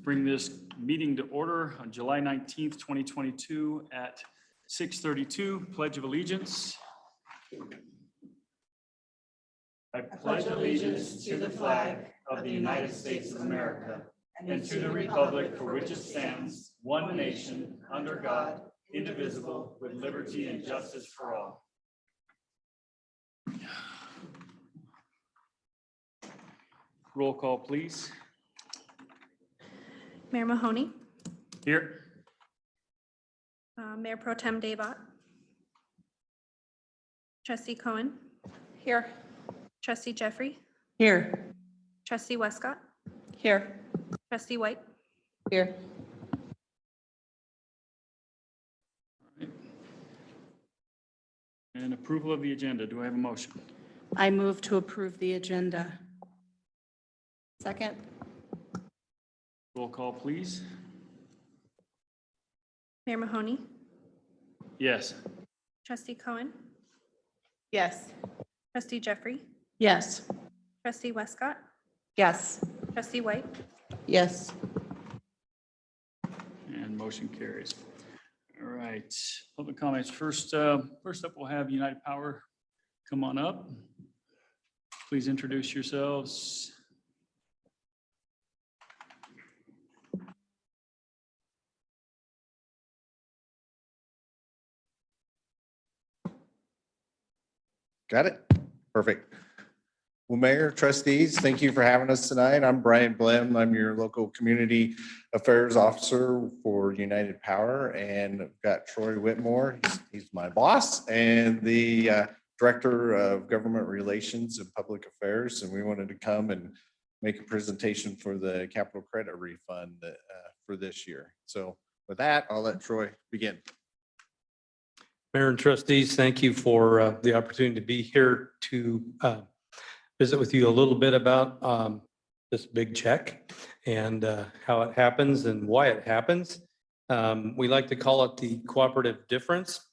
bring this meeting to order on July 19th, 2022 at 6:32. Pledge of Allegiance. I pledge allegiance to the flag of the United States of America and to the republic for which it stands, one nation, under God, indivisible, with liberty and justice for all. Roll call, please. Mayor Mahoney, Here. Mayor Pro Tem Daybot, Trustee Cohen, Here. Trustee Jeffrey, Here. Trustee Westcott, Here. Trustee White, Here. And approval of the agenda. Do I have a motion? I move to approve the agenda. Second. Roll call, please. Mayor Mahoney, Yes. Trustee Cohen, Yes. Trustee Jeffrey, Yes. Trustee Westcott, Yes. Trustee White, Yes. And motion carries. All right, public comments. First up, we'll have United Power come on up. Please introduce yourselves. Got it? Perfect. Well, Mayor, trustees, thank you for having us tonight. I'm Brian Blem. I'm your local community affairs officer for United Power, and I've got Troy Whitmore. He's my boss and the director of government relations and public affairs. And we wanted to come and make a presentation for the capital credit refund for this year. So with that, I'll let Troy begin. Mayor and trustees, thank you for the opportunity to be here to visit with you a little bit about this big check and how it happens and why it happens. We like to call it the cooperative difference.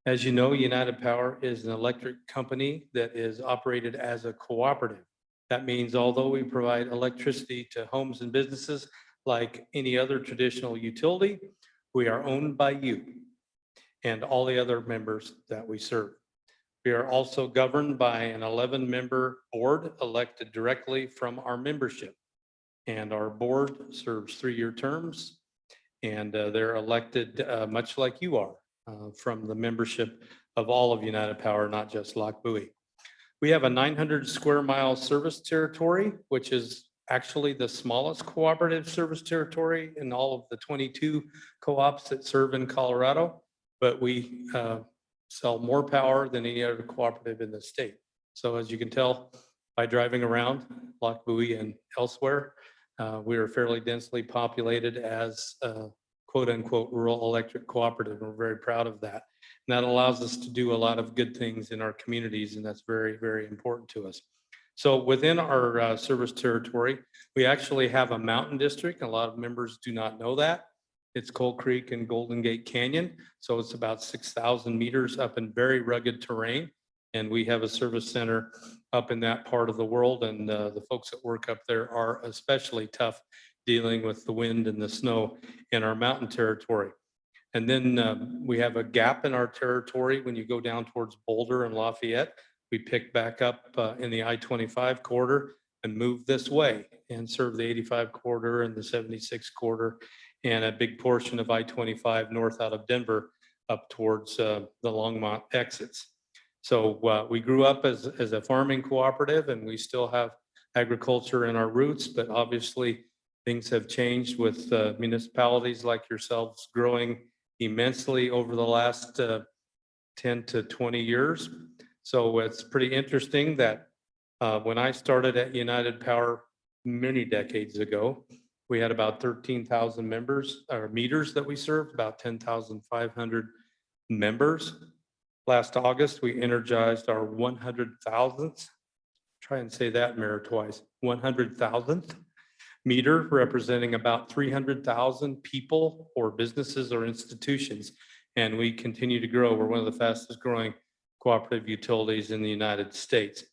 As you know, United Power is an electric company that is operated as a cooperative. That means although we provide electricity to homes and businesses like any other traditional utility, we are owned by you and all the other members that we serve. We are also governed by an 11-member board elected directly from our membership. And our board serves 3-year terms, and they're elected much like you are from the membership of all of United Power, not just Loch Buoy. We have a 900 square mile service territory, which is actually the smallest cooperative service territory in all of the 22 co-ops that serve in Colorado. But we sell more power than any other cooperative in the state. So as you can tell by driving around Loch Buoy and elsewhere, we are fairly densely populated as a quote unquote rural electric cooperative. We're very proud of that. And that allows us to do a lot of good things in our communities, and that's very, very important to us. So within our service territory, we actually have a mountain district. A lot of members do not know that. It's Coal Creek and Golden Gate Canyon. So it's about 6,000 meters up in very rugged terrain. And we have a service center up in that part of the world. And the folks that work up there are especially tough dealing with the wind and the snow in our mountain territory. And then we have a gap in our territory when you go down towards Boulder and Lafayette. We pick back up in the I-25 corridor and move this way and serve the 85 corridor and the 76 corridor and a big portion of I-25 north out of Denver up towards the Longmont exits. So we grew up as a farming cooperative, and we still have agriculture in our roots, but obviously things have changed with municipalities like yourselves growing immensely over the last 10 to 20 years. So it's pretty interesting that when I started at United Power many decades ago, we had about 13,000 members or meters that we served, about 10,500 members. Last August, we energized our 100,000th, try and say that Mayor twice, 100,000th meter, representing about 300,000 people or businesses or institutions. And we continue to grow. We're one of the fastest growing cooperative utilities in the United States.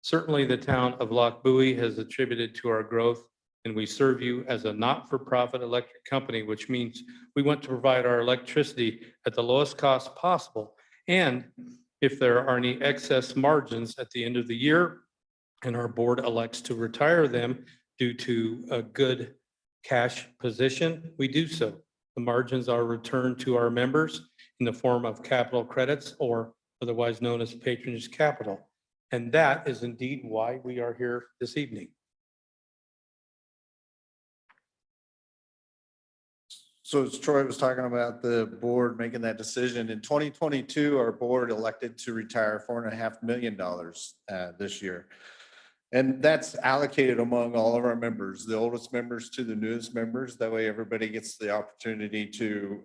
Certainly the town of Loch Buoy has attributed to our growth and we serve you as a not-for-profit electric company, which means we want to provide our electricity at the lowest cost possible. And if there are any excess margins at the end of the year and our board elects to retire them due to a good cash position, we do so. The margins are returned to our members in the form of capital credits, or otherwise known as patronage capital. And that is indeed why we are here this evening. So as Troy was talking about the board making that decision, in 2022, our board elected to retire $4.5 million this year. And that's allocated among all of our members, the oldest members to the newest members. That way everybody gets the opportunity to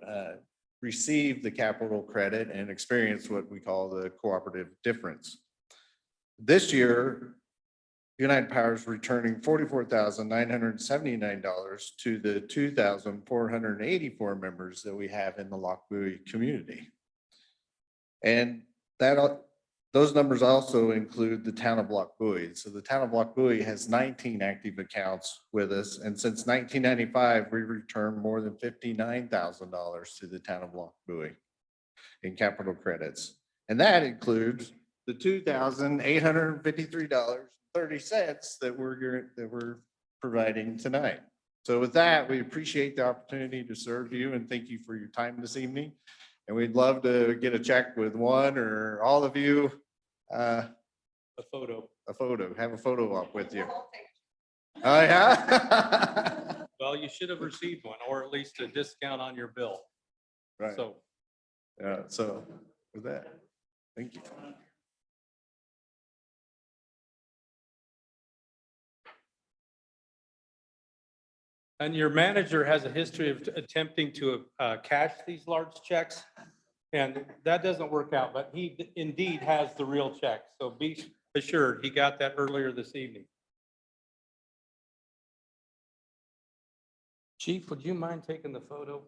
receive the capital credit and experience what we call the cooperative difference. This year, United Power is returning $44,979 to the 2,484 members that we have in the Lochbuie community. And those numbers also include the town of Lochbuie. So the town of Lochbuie has 19 active accounts with us. And since 1995, we returned more than $59,000 to the town of Lochbuie in capital credits. And that includes the $2,853.30 that we're providing tonight. So with that, we appreciate the opportunity to serve you and thank you for your time this evening. And we'd love to get a check with one or all of you. A photo. Have a photo op with you. Oh, yeah? Well, you should have received one, or at least a discount on your bill. Right. So Yeah, so with that, thank you. and your manager has a history of attempting to cash these large checks. And that doesn't work out, but he indeed has the real check. So be assured, he got that earlier this evening. Chief, would you mind taking the photo?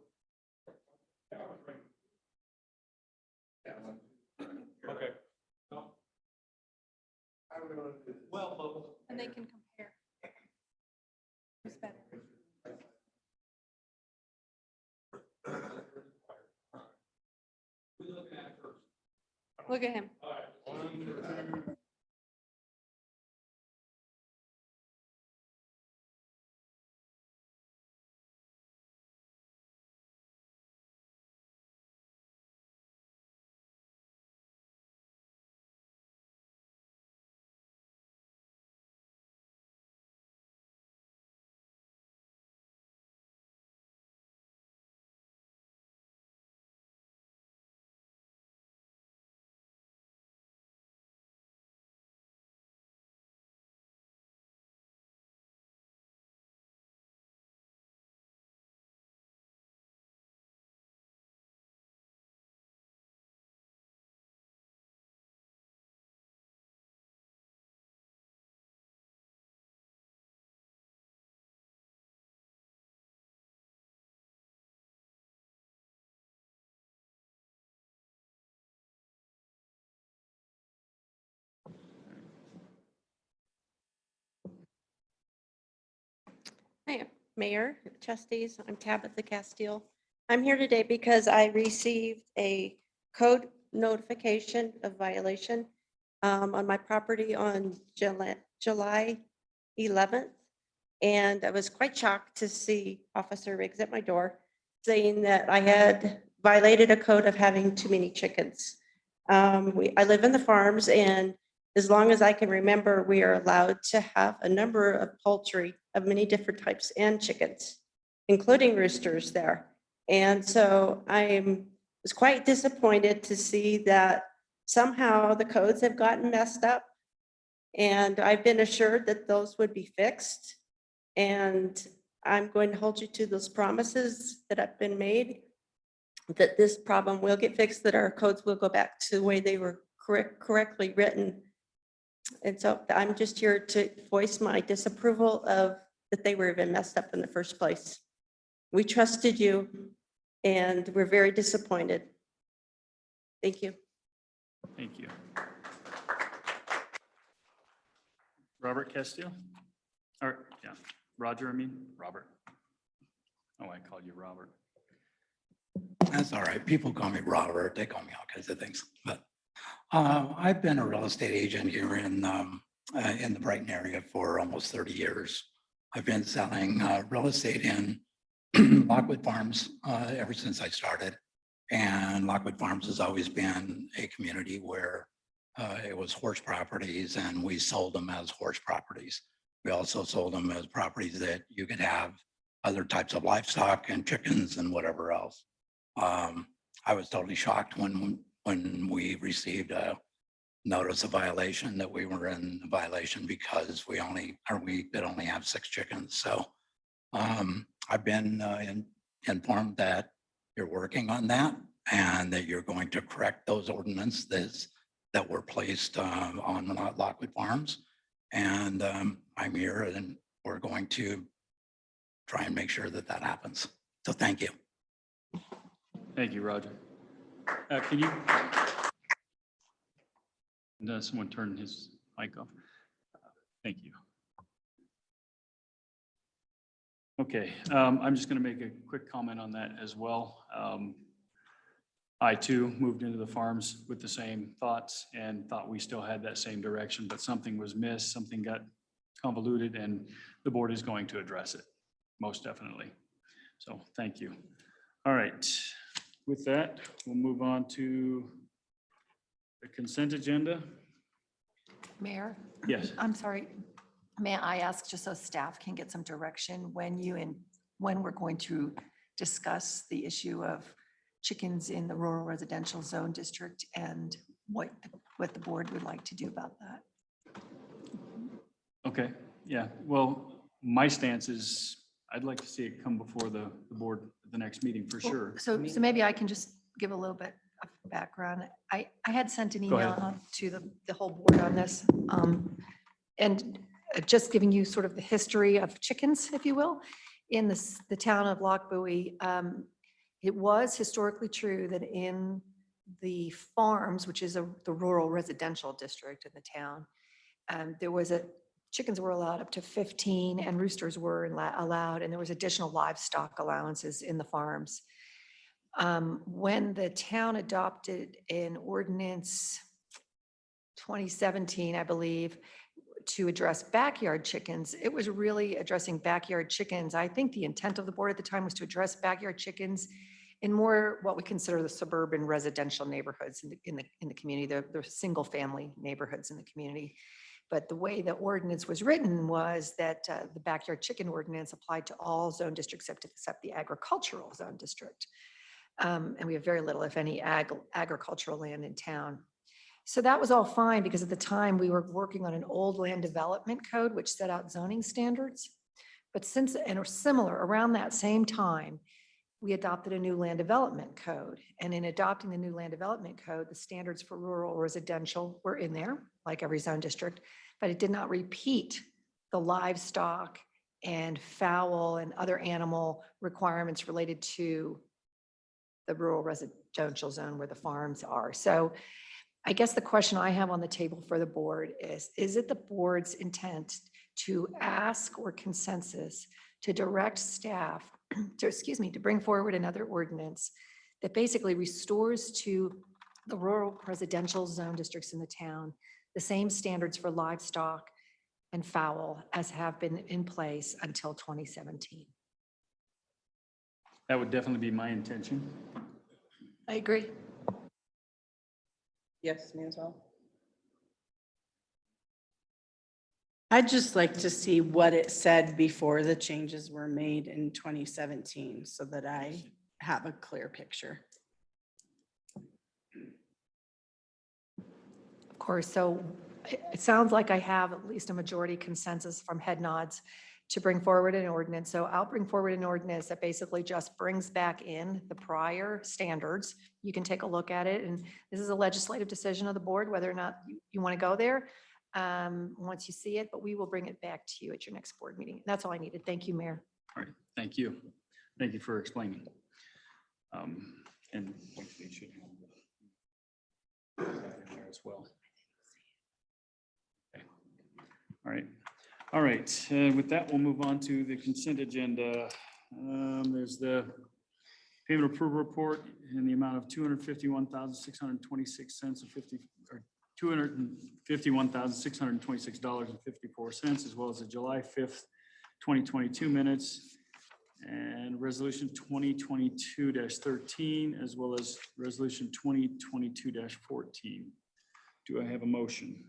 Okay. Well, And they can compare. Who's better? Look at him. Hi, Mayor, trustees, I'm Tabitha Castile. I'm here today because I received a code notification of violation on my property on July 11th. And I was quite shocked to see Officer Riggs at my door saying that I had violated a code of having too many chickens. I live in the farms, and as long as I can remember, we are allowed to have a number of poultry of many different types and chickens, including roosters there. And so I was quite disappointed to see that somehow the codes have gotten messed up. And I've been assured that those would be fixed. And I'm going to hold you to those promises that have been made, that this problem will get fixed, that our codes will go back to the way they were correctly written. And so I'm just here to voice my disapproval of that they were even messed up in the first place. We trusted you, and we're very disappointed. Thank you. Thank you. Robert Castile? Or, yeah, Roger, I mean, Robert. Oh, I called you Robert. That's all right. People call me Robert. They call me all kinds of things. But I've been a real estate agent here in the Brighton area for almost 30 years. I've been selling real estate in Lockwood Farms ever since I started. And Lockwood Farms has always been a community where it was horse properties, and we sold them as horse properties. We also sold them as properties that you could have other types of livestock and chickens and whatever else. I was totally shocked when we received a notice of violation that we were in violation because we could only have 6 chickens. So I've been informed that you're working on that and that you're going to correct those ordinances that were placed on Lockwood Farms. And I'm here and we're going to try and make sure that that happens. So thank you. Thank you, Roger. Can you? Does someone turn his mic off? Thank you. Okay, I'm just going to make a quick comment on that as well. I too moved into the farms with the same thoughts and thought we still had that same direction, but something was missed, something got convoluted, and the board is going to address it, most definitely. So thank you. All right, with that, we'll move on to the consent agenda. Mayor, Yes. I'm sorry. May I ask, just so staff can get some direction, when we're going to discuss the issue of chickens in the rural residential zone district and what the board would like to do about that? Okay, yeah, well, my stance is I'd like to see it come before the board at the next meeting for sure. So maybe I can just give a little bit of background. I had sent an Go email ahead. out to the whole board on this. And just giving you sort of the history of chickens, if you will, in the town of Lochbuie. It was historically true that in the farms, which is the rural residential district in the town, there was chickens were allowed up to 15 and roosters were allowed, and there was additional livestock allowances in the farms. When the town adopted an ordinance 2017, I believe, to address backyard chickens, it was really addressing backyard chickens. I think the intent of the board at the time was to address backyard chickens in more what we consider the suburban residential neighborhoods in the community, the single family neighborhoods in the community. But the way the ordinance was written was that the backyard chicken ordinance applied to all zone districts except the agricultural zone district. And we have very little, if any, agricultural land in town. So that was all fine because at the time we were working on an old land development code, which set out zoning standards. But since, and similar, around that same time, we adopted a new land development code. And in adopting the new land development code, the standards for rural residential were in there, like every zone district, but it did not repeat the livestock and fowl and other animal requirements related to the rural residential zone where the farms are. So I guess the question I have on the table for the board is it the board's intent to ask or consensus to direct staff to bring forward another ordinance that basically restores to the rural residential zone districts in the town the same standards for livestock and fowl as have been in place until 2017? That would definitely be my intention. I agree. Yes, me as well. I'd just like to see what it said before the changes were made in 2017 so that I have a clear picture. Of course, so it sounds like I have at least a majority consensus from head nods to bring forward an ordinance. So I'll bring forward an ordinance that basically just brings back in the prior standards. You can take a look at it, and this is a legislative decision of the board, whether or not you want to go there once you see it, but we will bring it back to you at your next board meeting. That's all I needed. Thank you, Mayor. All right, thank you. Thank you for explaining. And we should have that in there as well. Okay. All right. All right, with that, we'll move on to the consent agenda. There's the payment approval report in the amount of $251,626 and 50, or $251,626.54, as well as the July 5th, 2022 minutes and resolution 2022-13, as well as resolution 2022-14. Do I have a motion?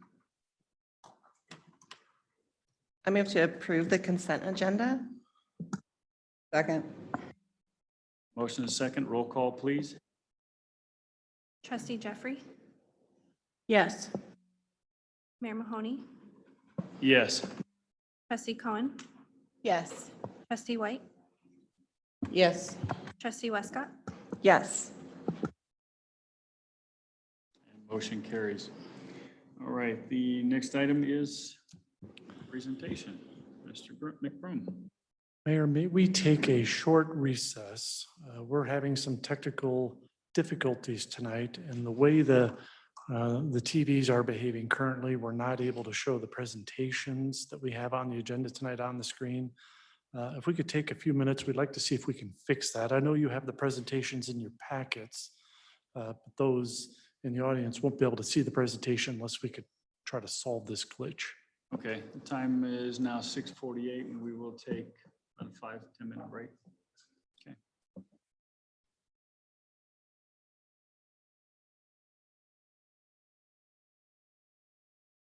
I move to approve the consent agenda. Second. Motion is second. Roll call, please. Trustee Jeffrey, Yes. Mayor Mahoney, Yes. Trustee Cohen, Yes. Trustee White, Yes. Trustee Westcott, Yes. And motion carries. All right, the next item is presentation. Mr. McBroom. Mayor, may we take a short recess? We're having some technical difficulties tonight, and the way the TVs are behaving currently, we're not able to show the presentations that we have on the agenda tonight on the screen. If we could take a few minutes, we'd like to see if we can fix that. I know you have the presentations in your packets, but those in the audience won't be able to see the presentation unless we could try to solve this glitch. Okay, the time is now 6:48 and we will take a 5-10 minute break.